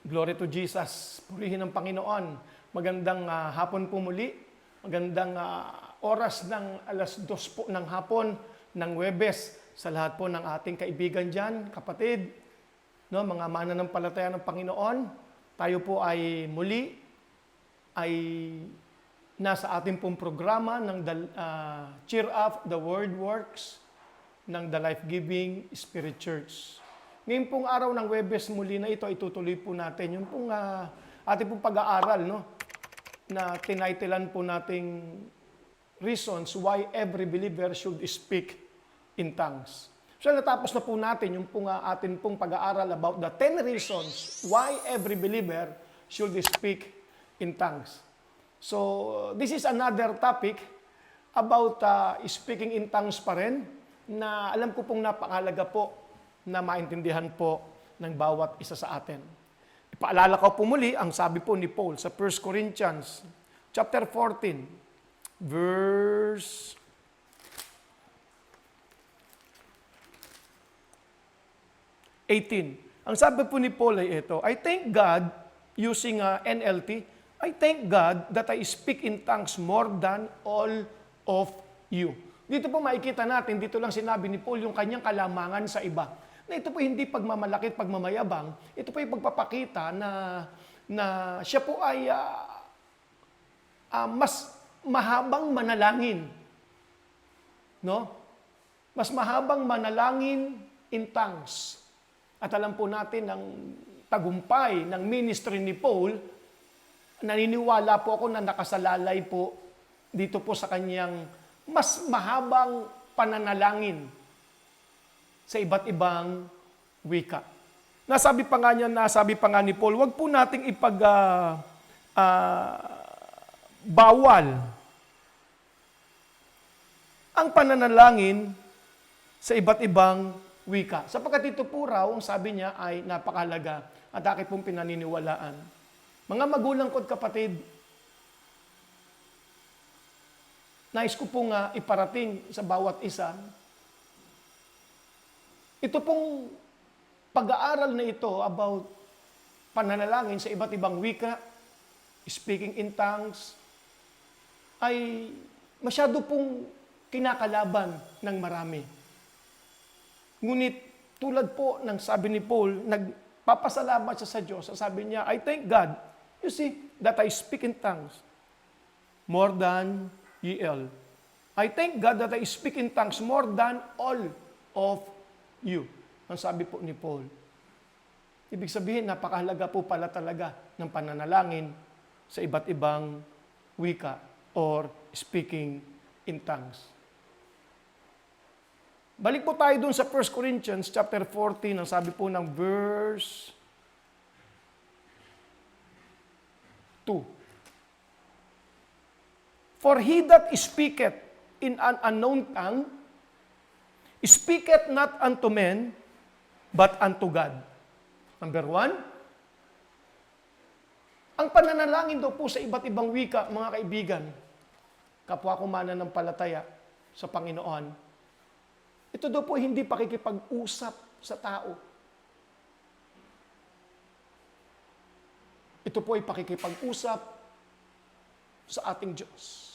Glory to Jesus. Purihin ang Panginoon. Magandang hapon po muli. Magandang oras ng alas 2 po ng hapon ng Huwebes sa lahat po ng ating kaibigan dyan, kapatid, no, mga mananampalataya ng Panginoon. Tayo po ay muli ay nasa ating pong programa ng Cheer Up, The Word Works ng The Life Giving Spirit Church. Ngayon pong araw ng Huwebes muli na ito, itutuloy po natin yung pong ating pong pag-aaral, no? Na tinitlean po nating Reasons Why Every Believer Should Speak in Tongues. So natapos na po natin yung pong atin pong pag-aaral about the 10 reasons why every believer should speak in tongues. So this is another topic about speaking in tongues pa rin, na alam ko pong napakahalaga po na maintindihan po ng bawat isa sa atin. Ipaalala ko po muli ang sabi po ni Paul sa 1 Corinthians chapter 14, verse 18. Ang sabi po ni Paul ay ito, I thank God, using NLT, I thank God that I speak in tongues more than all of you. Dito po makikita natin, dito lang sinabi ni Paul yung kanyang kalamangan sa iba. Na ito po hindi pagmamalaki at pagmamayabang, ito po yung pagpapakita na siya po ay mas mahabang manalangin. No? Mas mahabang manalangin in tongues. At alam po natin ang tagumpay ng ministry ni Paul, naniniwala po ako na nakasalalay po dito po sa kanyang mas mahabang pananalangin sa iba't ibang wika. Nasabi pa nga ni Paul, wag po nating bawal ang pananalangin sa iba't ibang wika. Sapagkat ito po raw, ang sabi niya ay napakahalaga at aking pong pinaniniwalaan. Mga magulang ko at kapatid, nais ko pong iparating sa bawat isa, ito pong pag-aaral na ito about pananalangin sa iba't ibang wika, speaking in tongues, ay masyado pong kinakalaban ng marami. Ngunit tulad po ng sabi ni Paul, nagpapasalamat siya sa Diyos. Sabi niya, I thank God, you see, that I speak in tongues more than ye all. I thank God that I speak in tongues more than all of you. Ang sabi po ni Paul. Ibig sabihin, napakahalaga po pala talaga ng pananalangin sa iba't ibang wika or speaking in tongues. Balik po tayo dun sa 1 Corinthians chapter 14, ang sabi po ng verse 2. For he that speaketh in an unknown tongue, speaketh not unto men, but unto God. Number 1, ang pananalangin daw po sa iba't ibang wika, mga kaibigan, kapwa ko mananampalataya sa Panginoon, ito daw po hindi pakikipag-usap sa tao. Ito po ay pakikipag-usap sa ating Diyos.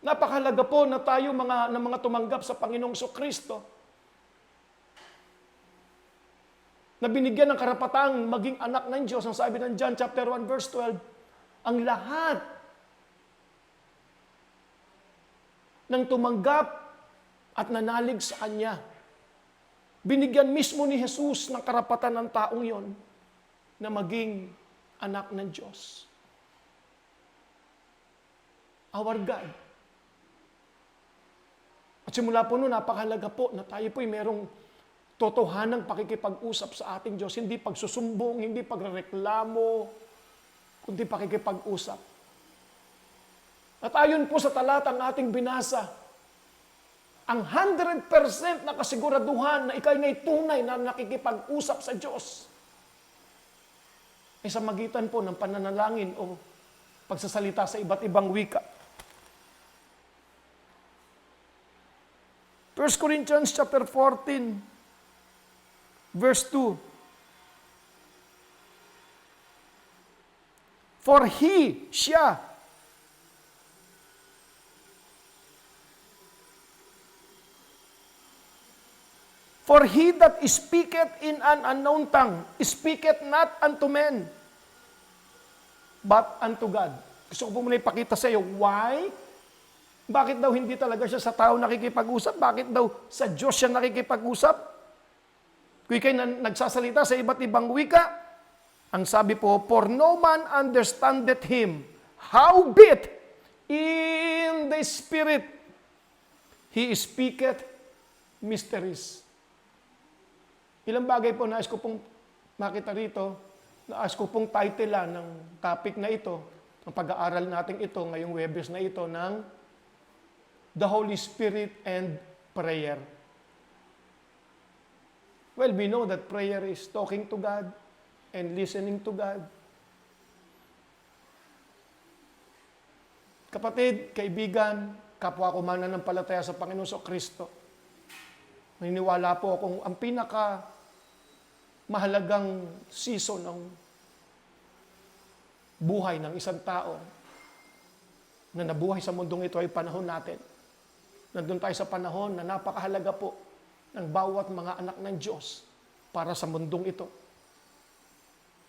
Napakahalaga po na tayo mga tumanggap sa Panginoong Kristo, na binigyan ng karapatang maging anak ng Diyos. Ang sabi ng John chapter 1 verse 12, ang lahat ng tumanggap at nanalig sa Kanya, binigyan mismo ni Jesus ng karapatan ng taong yon na maging anak ng Diyos. Our God. At simula po noon, napakahalaga po na tayo po'y merong totohanang pakikipag-usap sa ating Diyos. Hindi pagsusumbong, hindi pagreklamo, kundi pakikipag-usap. At ayon po sa talatang ating binasa, ang 100% na kasiguraduhan na ikay nga'y tunay na nakikipag-usap sa Diyos ay sa magitan po ng pananalangin o pagsasalita sa iba't ibang wika. 1 Corinthians chapter 14, verse 2. For he, siya, for he that speaketh in an unknown tongue, speaketh not unto men, but unto God. Gusto ko po muna ipakita sa iyo, why? Bakit daw hindi talaga siya sa tao nakikipag-usap? Bakit daw sa Diyos siya nakikipag-usap? Kung ikay nagsasalita sa iba't ibang wika, ang sabi po, for no man understandeth him, howbeit in the Spirit he speaketh mysteries. Ilang bagay po nais ko pong makita rito, nais ko pong title ng topic na ito, ang pag-aaral natin ito ngayong Webes na ito ng The Holy Spirit and Prayer. Well, we know that prayer is talking to God and listening to God. Kapatid, kaibigan, kapwa ko mananampalataya sa Panginoon Kristo, naniniwala po akong ang mahalagang season ng buhay ng isang tao na nabuhay sa mundong ito ay panahon natin. Nandun tayo sa panahon na napakahalaga po ng bawat mga anak ng Diyos para sa mundong ito.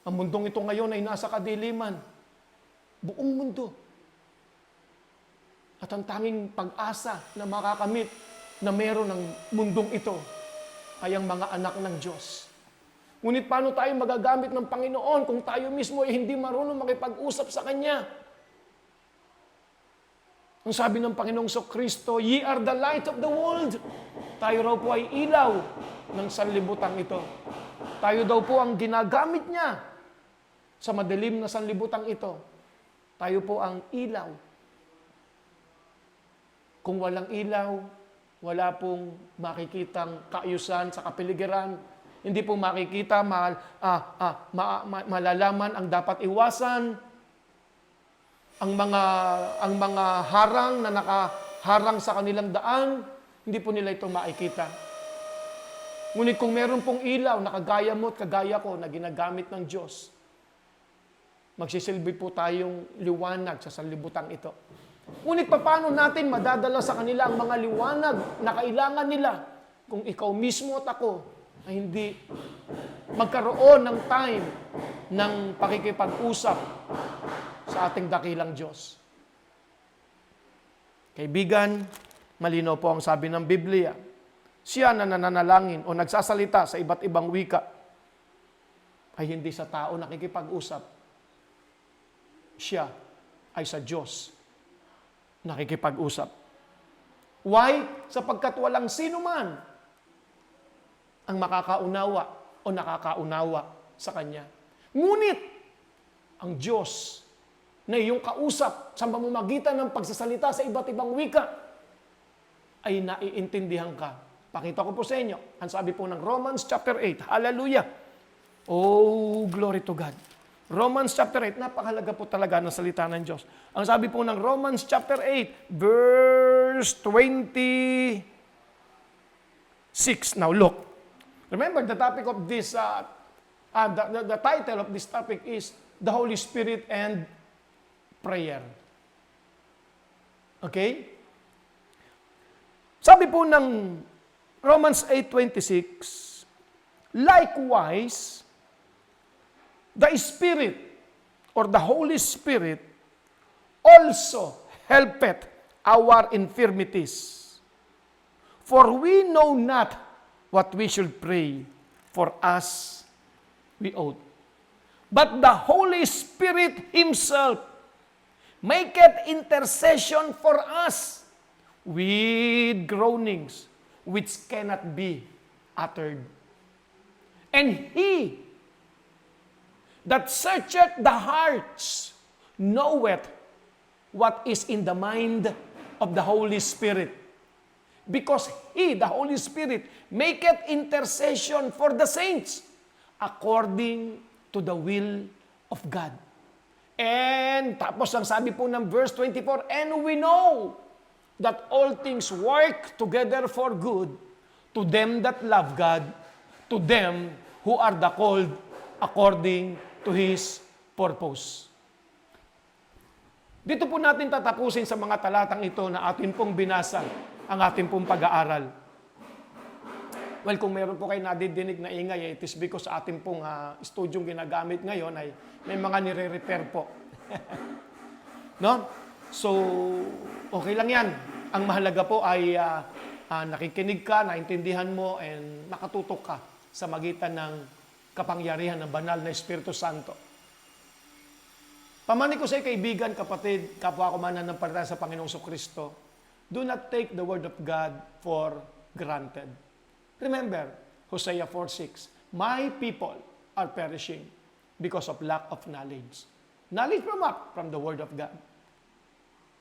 Ang mundong ito ngayon ay nasa kadiliman. Buong mundo. At ang tanging pag-asa na makakamit na meron ng mundong ito ay ang mga anak ng Diyos. Ngunit paano tayo magagamit ng Panginoon kung tayo mismo ay hindi marunong makipag-usap sa Kanya? Ang sabi ng Panginoong Kristo, ye are the light of the world. Tayo raw po ay ilaw ng sanlibutan ito. Tayo daw po ang ginagamit niya sa madilim na sanlibutan ito. Tayo po ang ilaw. Kung walang ilaw, wala pong makikitang kaayusan sa kapaligiran. Hindi po makikita, malalaman ang dapat iwasan. Ang mga harang na nakaharang sa kanilang daan, hindi po nila ito makikita. Ngunit kung meron pong ilaw na kagaya mo at kagaya ko na ginagamit ng Diyos, magsisilbi po tayong liwanag sa sanlibutan ito. Ngunit paano natin madadala sa kanila ang mga liwanag na kailangan nila kung ikaw mismo at ako ay hindi magkaroon ng time ng pakikipag-usap sa ating dakilang Diyos? Kaibigan, malinaw po ang sabi ng Biblia. Siya na nananalangin o nagsasalita sa iba't ibang wika ay hindi sa tao nakikipag-usap. Siya ay sa Diyos nakikipag-usap. Why? Sapagkat walang sino man ang makakaunawa o nakakaunawa sa Kanya. Ngunit, ang Diyos na iyong kausap sa pamamagitan ng pagsasalita sa iba't ibang wika ay naiintindihan ka. Pakita ko po sa inyo. Ang sabi po ng Romans chapter 8. Hallelujah! Oh, glory to God. Romans chapter 8, napakahalaga po talaga ng salita ng Diyos. Ang sabi po ng Romans chapter 8, verse 26. Now look. Remember, the topic of this, the title of this topic is The Holy Spirit and Prayer. Okay? Sabi po ng Romans 8:26, likewise, the Spirit or the Holy Spirit also helpeth our infirmities. For we know not what we should pray for as we ought. But the Holy Spirit Himself maketh intercession for us with groanings which cannot be uttered. And He that searcheth the hearts knoweth what is in the mind of the Holy Spirit. Because He, the Holy Spirit, maketh intercession for the saints according to the will of God. And tapos ang sabi po ng verse 24, and we know that all things work together for good to them that love God, to them who are the called according to His purpose. Dito po natin tatapusin sa mga talatang ito na atin pong binasa ang atin pong pag-aaral. Well, kung meron po kayo nadidinig na ingay, it is because sa ating pong studyong ginagamit ngayon ay may mga nire-repair po. No? So, okay lang yan. Ang mahalaga po ay nakikinig ka, naintindihan mo, and makatutok ka sa magitan ng kapangyarihan ng banal na Espiritu Santo. Pamani ko sa iyo, kaibigan, kapatid, kapwa ko mananampalataya sa Panginoong Kristo, do not take the Word of God for granted. Remember, Hosea 4:6, my people are perishing because of lack of knowledge. Knowledge from the Word of God.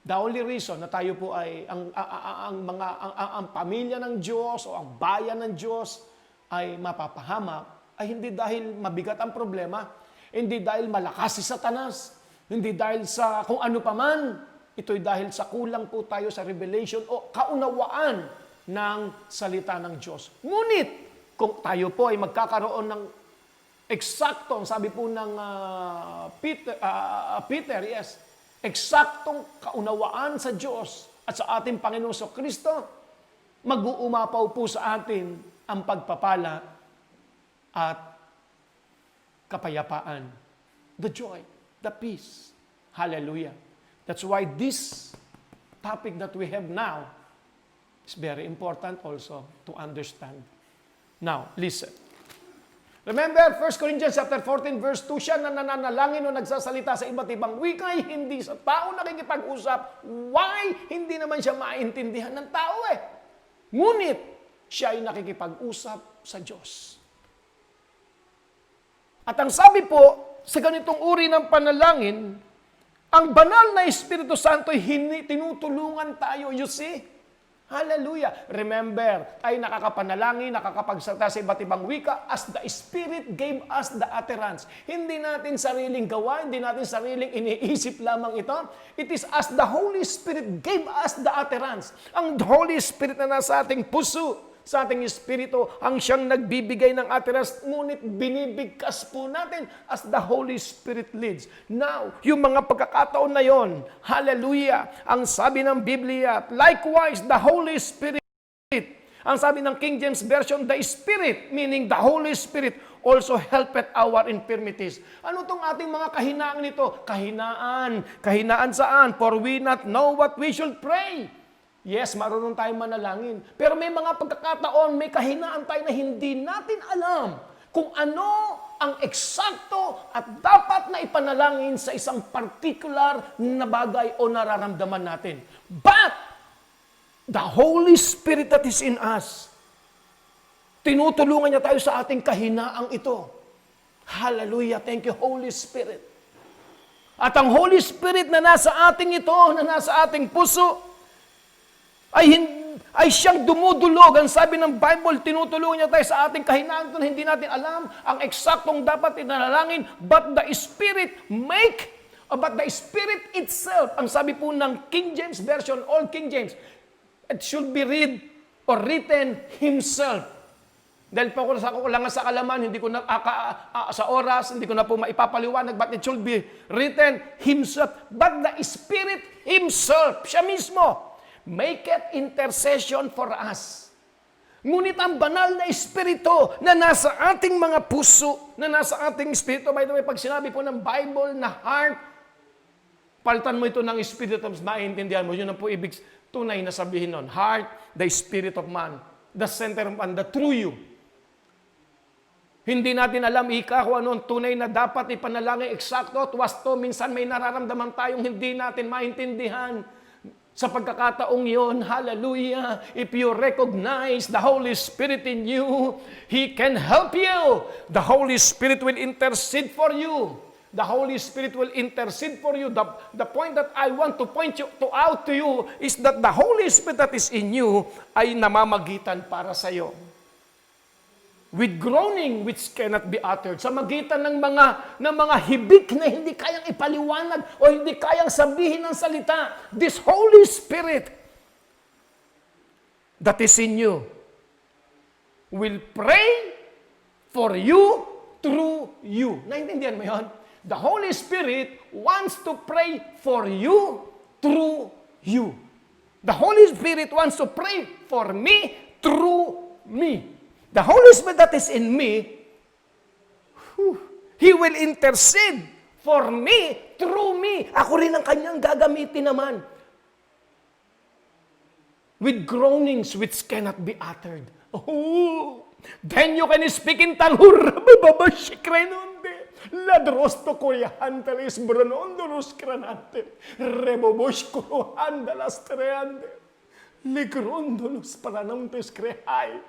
The only reason na tayo po ay ang pamilya ng Diyos o ang bayan ng Diyos ay mapapahamak ay hindi dahil mabigat ang problema, hindi dahil malakas si Satanas, hindi dahil sa kung ano paman, ito'y dahil sa kulang po tayo sa revelation o kaunawaan ng salita ng Diyos. Ngunit, kung tayo po ay magkakaroon ng eksaktong, sabi po ng Peter, yes, eksaktong kaunawaan sa Diyos at sa ating Panginoong Kristo, mag-uumapaw po sa atin ang pagpapala at kapayapaan. The joy, the peace. Hallelujah. That's why this topic that we have now is very important also to understand. Now, listen. Remember, 1 Corinthians chapter 14, verse 2, siya na nananalangin o nagsasalita sa iba't ibang wikay, hindi sa tao nakikipag-usap. Why? Hindi naman siya maintindihan ng tao Ngunit, siya ay nakikipag-usap sa Diyos. At ang sabi po, sa ganitong uri ng panalangin, ang banal na Espiritu Santo ay tinutulungan tayo, you see? Hallelujah. Remember, tayo nakakapanalangin, nakakapagsalita sa iba't ibang wika as the Spirit gave us the utterance. Hindi natin sariling gawa, hindi natin sariling iniisip lamang ito. It is as the Holy Spirit gave us the utterance. Ang Holy Spirit na nasa ating puso, sa ating espiritu, ang siyang nagbibigay ng utterance, ngunit binibigkas po natin as the Holy Spirit leads. Now, yung mga pagkakataon na yon, hallelujah, ang sabi ng Biblia, likewise, the Holy Spirit, ang sabi ng King James Version, the Spirit, meaning the Holy Spirit, also helpeth our infirmities. Ano tong ating mga kahinaan nito? Kahinaan saan? For we not know what we should pray. Yes, marunong tayong manalangin. Pero may mga pagkakataon, may kahinaan tayo na hindi natin alam kung ano ang eksakto at dapat na ipanalangin sa isang particular na bagay o nararamdaman natin. But, the Holy Spirit that is in us, tinutulungan niya tayo sa ating kahinaang ito. Hallelujah. Thank you, Holy Spirit. At ang Holy Spirit na nasa ating ito, na nasa ating puso, ay siyang dumudulog. Ang sabi ng Bible, tinutulungan niya tayo sa ating kahinaan na hindi natin alam ang eksaktong dapat inalangin, but the Spirit itself, ang sabi po ng King James Version, Old King James, it should be read or written Himself. Dahil po ako lang sa kalaman, hindi ko na, sa oras, hindi ko na po maipapaliwanag, but it should be written Himself. But the Spirit Himself, siya mismo, maketh intercession for us. Ngunit ang banal na Espiritu na nasa ating mga puso, na nasa ating Espiritu, by the way, pag sinabi po ng Bible na heart, palitan mo ito ng Espiritu, maintindihan mo, yun ang po ibig tunay na sabihin nun. Heart, the Spirit of man, the center of man, the true you. Hindi natin alam kung ano ang tunay na dapat ipanalangin eksakto, tuwasto, minsan may nararamdaman tayong hindi natin maintindihan. Sa pagkakataong yon, hallelujah, if you recognize the Holy Spirit in you, He can help you. The Holy Spirit will intercede for you. The Holy Spirit will intercede for you. The point that I want to point out to you is that the Holy Spirit that is in you ay namamagitan para sa iyo. With groaning which cannot be uttered. Sa magitan ng mga hibik na hindi kayang ipaliwanag o hindi kayang sabihin ng salita. This Holy Spirit that is in you will pray for you through you. Naintindihan mo yun? The Holy Spirit wants to pray for you through you. The Holy Spirit wants to pray for me through me. The Holy Spirit that is in me, He will intercede for me through me. Ako rin ang kanyang gagamitin naman. With groanings which cannot be uttered. Oh, then you can speak in tongues. Ladrosto koyahantelis branondoros kranante. Rebobosh kurohandalas treande. Ligrondolos paranontes krehay.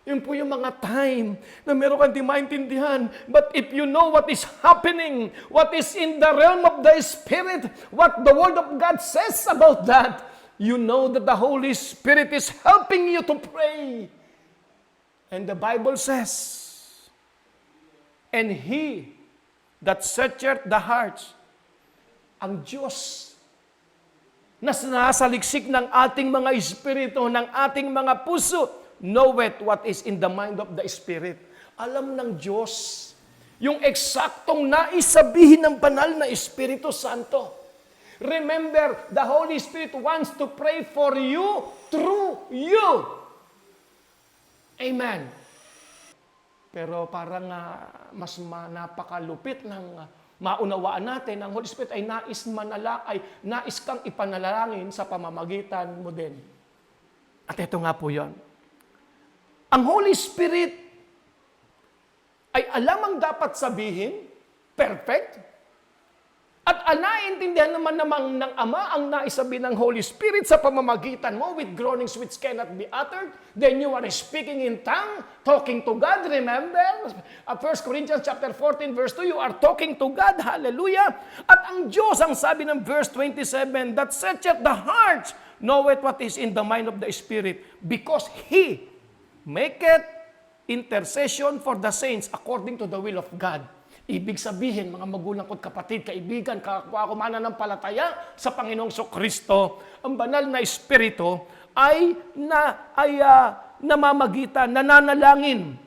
Yun po yung mga time na meron kang di maintindihan. But if you know what is happening, what is in the realm of the Spirit, what the Word of God says about that, you know that the Holy Spirit is helping you to pray. And the Bible says, and He that searcheth the hearts, ang Diyos na sinasaliksik ng ating mga espiritu, ng ating mga puso, knoweth what is in the mind of the Spirit. Alam ng Diyos yung eksaktong naisabihin ng banal na Espiritu Santo. Remember, the Holy Spirit wants to pray for you through you. Amen. Pero parang mas napakalupit ng maunawaan natin, ang Holy Spirit ay nais kang ipanalangin sa pamamagitan mo din. At ito nga po yon. Ang Holy Spirit ay alam ang dapat sabihin, perfect, at naiintindihan naman ng Ama ang naisabihin ng Holy Spirit sa pamamagitan mo with groanings which cannot be uttered. Then you are speaking in tongue, talking to God. Remember, 1 Corinthians chapter 14, verse 2, you are talking to God. Hallelujah. At ang Diyos, ang sabi ng verse 27, that searcheth the hearts, knoweth what is in the mind of the Spirit, because He maketh intercession for the saints according to the will of God. Ibig sabihin, mga magulang ko't kapatid, kaibigan, kapwa ko mananampalataya sa Panginoong Kristo, ang banal na Espiritu ay namamagitan, nananalangin.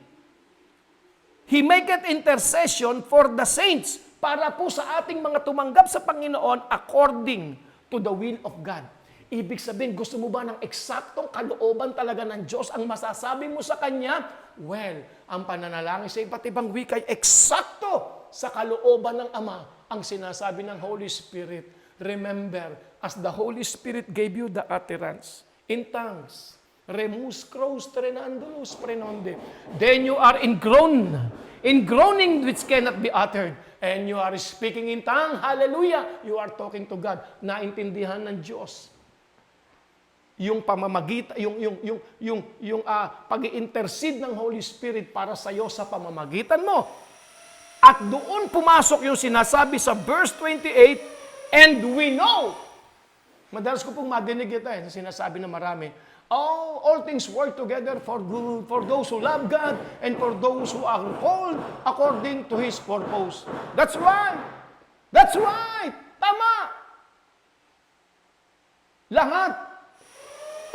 He maketh intercession for the saints para po sa ating mga tumanggap sa Panginoon according to the will of God. Ibig sabihin, gusto mo ba ng eksaktong kalooban talaga ng Diyos ang masasabi mo sa Kanya? Well, ang pananalangin sa iba't ibang wika ay eksakto sa kalooban ng Ama ang sinasabi ng Holy Spirit. Remember, as the Holy Spirit gave you the utterance in tongues, remus cross trenandulus prenonde, then you are in groaning which cannot be uttered, and you are speaking in tongue, hallelujah, you are talking to God. Naintindihan ng Diyos yung pamamagitan, yung pag-i-intercede ng Holy Spirit para sa iyo sa pamamagitan mo. At doon pumasok yung sinasabi sa verse 28, and we know. Madalas ko pong madinig ito sinasabi na marami, all things work together for good, for those who love God, and for those who are called according to His purpose. That's right. That's right. Tama. Lahat.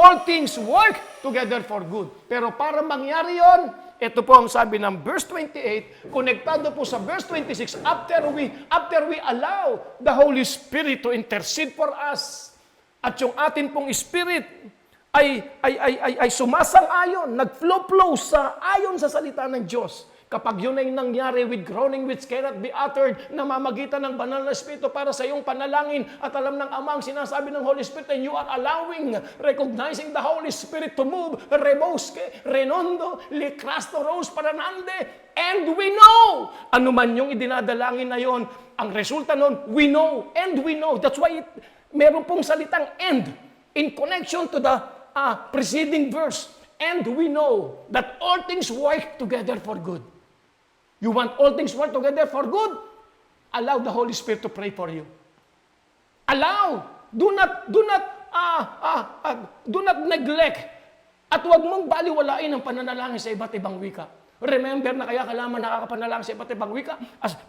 All things work together for good. Pero para mangyari yon, ito po ang sabi ng verse 28, konektado po sa verse 26, after we allow the Holy Spirit to intercede for us, at yung atin pong Spirit ay sumasang-ayon, nag-flow sa ayon sa salita ng Diyos. Kapag yun ay nangyari with groaning which cannot be uttered, namamagitan ng banal na Espiritu para sa iyong panalangin at alam ng Ama ang sinasabi ng Holy Spirit, and you are allowing, recognizing the Holy Spirit to move, reboske, renondo, likrasto, rose, paranande, and we know, ano man yung idinadalangin na yon, ang resulta nun, we know, and we know. That's why meron pong salitang and in connection to the preceding verse. And we know that all things work together for good. You want all things work together for good? Allow the Holy Spirit to pray for you. Allow. Do not neglect. At huwag mong baliwalain ang pananalangin sa iba't ibang wika. Remember na kaya kailangan nakakapanalangin sa iba't ibang wika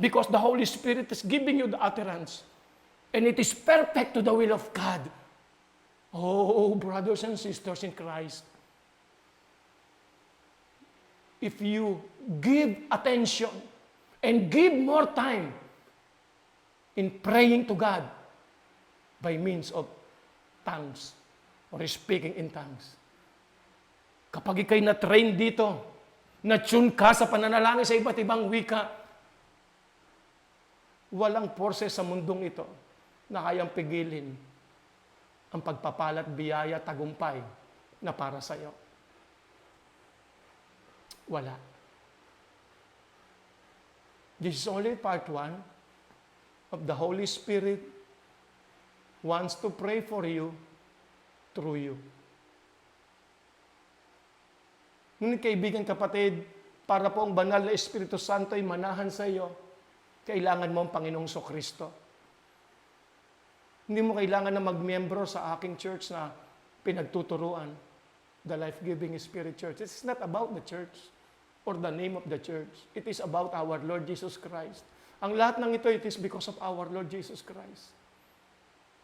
because the Holy Spirit is giving you the utterance. And it is perfect to the will of God. Oh, brothers and sisters in Christ, if you give attention and give more time in praying to God by means of tongues or speaking in tongues. Kapag ikay na-train dito, na-tune ka sa pananalangin sa iba't ibang wika, walang forces sa mundong ito na kayang pigilin ang pagpapalat, biyaya, tagumpay na para sa iyo. Wala. This is only part 1 of the Holy Spirit wants to pray for you through you. Ngunit kaibigan, kapatid, para po ang banal na Espiritu Santo ay manahan sa iyo, kailangan mo ang Panginoong Kristo. Hindi mo kailangan na magmiyembro sa aking church na pinagtuturuan, the Life-Giving Spirit Church. It's not about the church or the name of the church. It is about our Lord Jesus Christ. Ang lahat ng ito, it is because of our Lord Jesus Christ.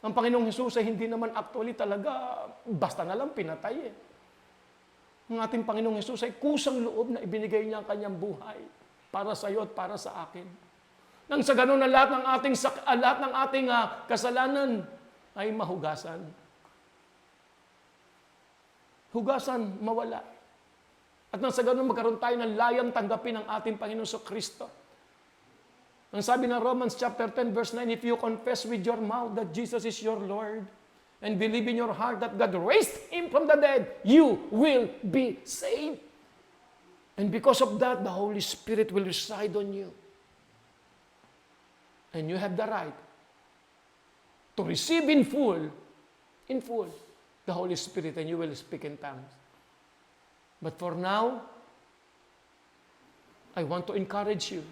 Ang Panginoong Jesus ay hindi naman actually talaga basta na lang pinatay eh. Ang ating Panginoong Jesus ay kusang loob na ibinigay niya ang kanyang buhay para sa iyo at para sa akin. Nang sa ganun na lahat ng ating kasalanan ay mahugasan. Hugasan, mawala. At nang sa ganun magkaroon tayo ng layang tanggapin ang ating Panginoon Kristo. Ang sabi ng Romans chapter 10 verse 9, if you confess with your mouth that Jesus is your Lord and believe in your heart that God raised Him from the dead, you will be saved. And because of that, the Holy Spirit will reside on you. And you have the right to receive in full, the Holy Spirit, and you will speak in tongues. But for now, I want to encourage you.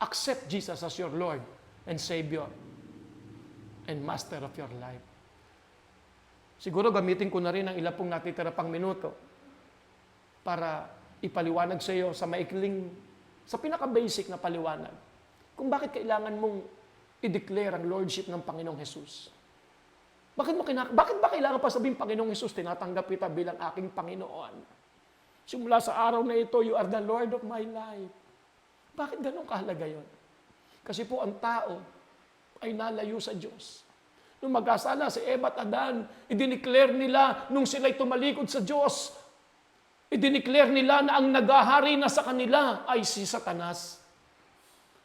Accept Jesus as your Lord and Savior and Master of your life. Siguro gamitin ko na rin ang ilang pong natitira pang minuto para ipaliwanag sa iyo sa pinaka-basic na paliwanag kung bakit kailangan mong i-declare ang Lordship ng Panginoong Jesus. Bakit ba kailangan pa sabihin, Panginoong Jesus, tinatanggap kita bilang aking Panginoon? Simula sa araw na ito, you are the Lord of my life. Bakit ganun kahalaga yun? Kasi po ang tao ay nalayo sa Diyos. Nung magkasala si Eva at Adan, i-declare nila nung sila'y tumalikod sa Diyos, i-declare nila na ang naghahari na sa kanila ay si Satanas.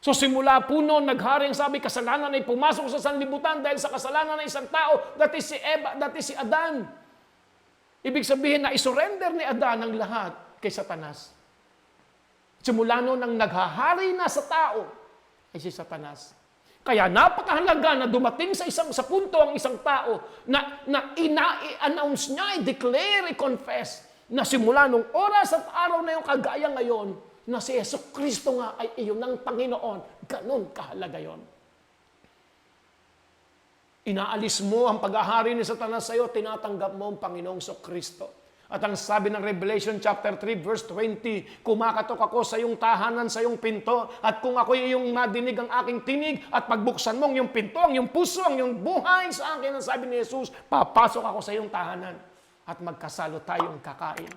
So simula po noon, naghari ang sabi, kasalanan ay pumasok sa sanlibutan dahil sa kasalanan ng isang tao, that is si Eva, that is si Adan. Ibig sabihin na isurrender ni Adan ang lahat kay Satanas. Simula noon, ang naghahari na sa tao ay si Satanas. Kaya napakahalaga na dumating sa punto ang isang tao na i-announce niya, i-declare, i-confess na simula nung oras at araw na yung kagaya ngayon, na si Jesucristo nga ay iyon ng Panginoon. Ganon kahalaga yon. Inaalis mo ang paghahari ni Satanas sa iyo, tinatanggap mo ang Panginoong Jesucristo. At ang sabi ng Revelation chapter 3 verse 20, kumakatok ako sa iyong tahanan, sa iyong pinto, at kung ako iyong madinig ang aking tinig, at pagbuksan mo ang iyong pinto, ang iyong puso, ang iyong buhay sa akin, ang sabi ni Jesus, papasok ako sa iyong tahanan, at magkasalo tayong kakain.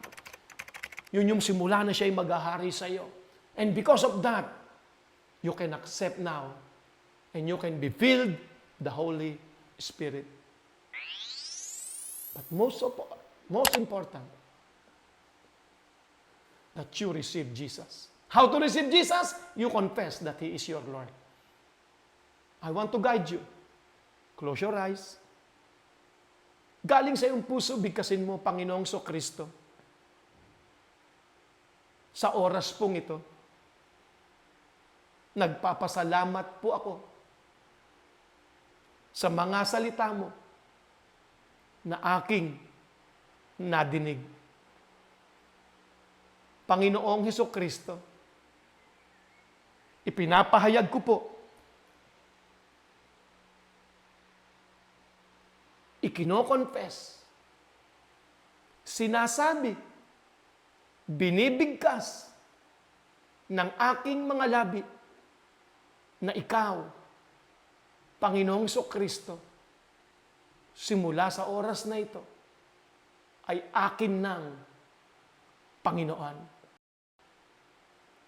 Yun yung simula na siya'y maghahari sa iyo. And because of that, you can accept now, and you can be filled the Holy Spirit. But most important, that you receive Jesus. How to receive Jesus? You confess that He is your Lord. I want to guide you. Close your eyes. Galing sa iyong puso, bigkasin mo, Panginoong Kristo. Sa oras pong ito, nagpapasalamat po ako sa mga salita mo na aking nadinig. Panginoong Hesukristo, ipinapahayag ko po, ikino-confess, sinasabi, binibigkas ng aking mga labi na ikaw, Panginoong Hesukristo, simula sa oras na ito, ay akin ng Panginoon.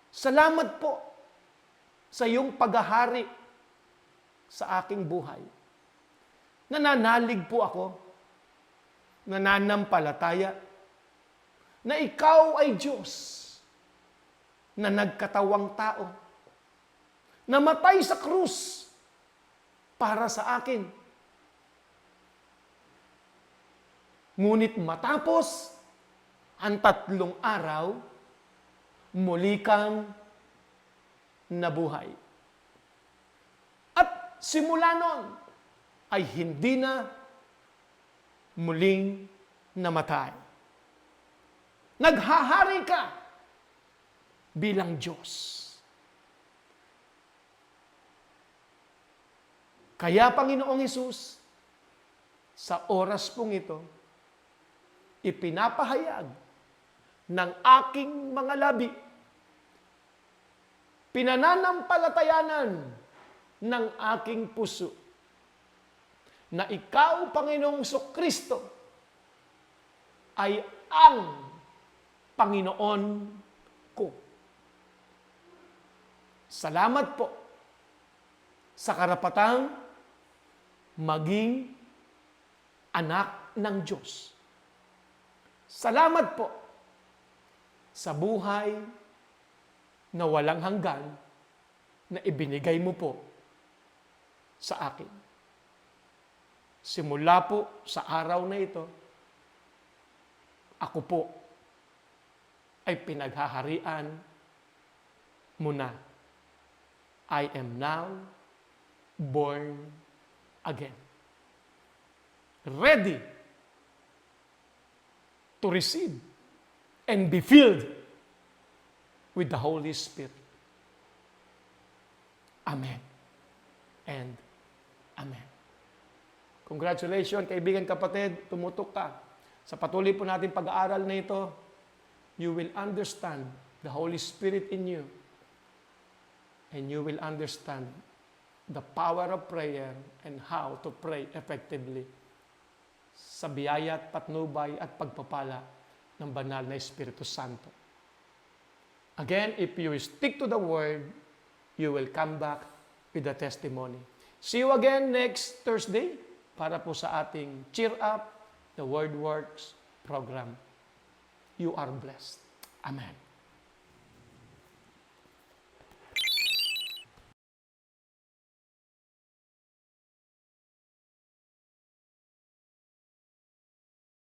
Salamat po sa iyong paghahari sa aking buhay. Nananalig po ako, nananampalataya, na ikaw ay Diyos, na nagkatawang tao, namatay sa krus para sa akin. Ngunit matapos ang 3 araw, muli kang nabuhay. At simula noon ay hindi na muling namatay. Naghahari ka bilang Diyos. Kaya, Panginoong Hesus, sa oras pong ito, ipinapahayag ng aking mga labi, pinananampalatayanan ng aking puso, na ikaw, Panginoong Kristo, ay ang Panginoon ko. Salamat po sa karapatang maging anak ng Diyos. Salamat po sa buhay na walang hanggan na ibinigay mo po sa akin. Simula po sa araw na ito, ako po ay pinaghaharian mo na. I am now born again. Ready to receive and be filled with the Holy Spirit. Amen and amen. Congratulations, kaibigan, kapatid, tumutok ka. Sa patuloy po natin pag-aaral na ito, you will understand the Holy Spirit in you, and you will understand the power of prayer and how to pray effectively sa biyaya at patnubay at pagpapala ng banal na Espiritu Santo. Again, if you stick to the Word, you will come back with a testimony. See you again next Thursday para po sa ating Cheer Up, the Word Works program. You are blessed. Amen.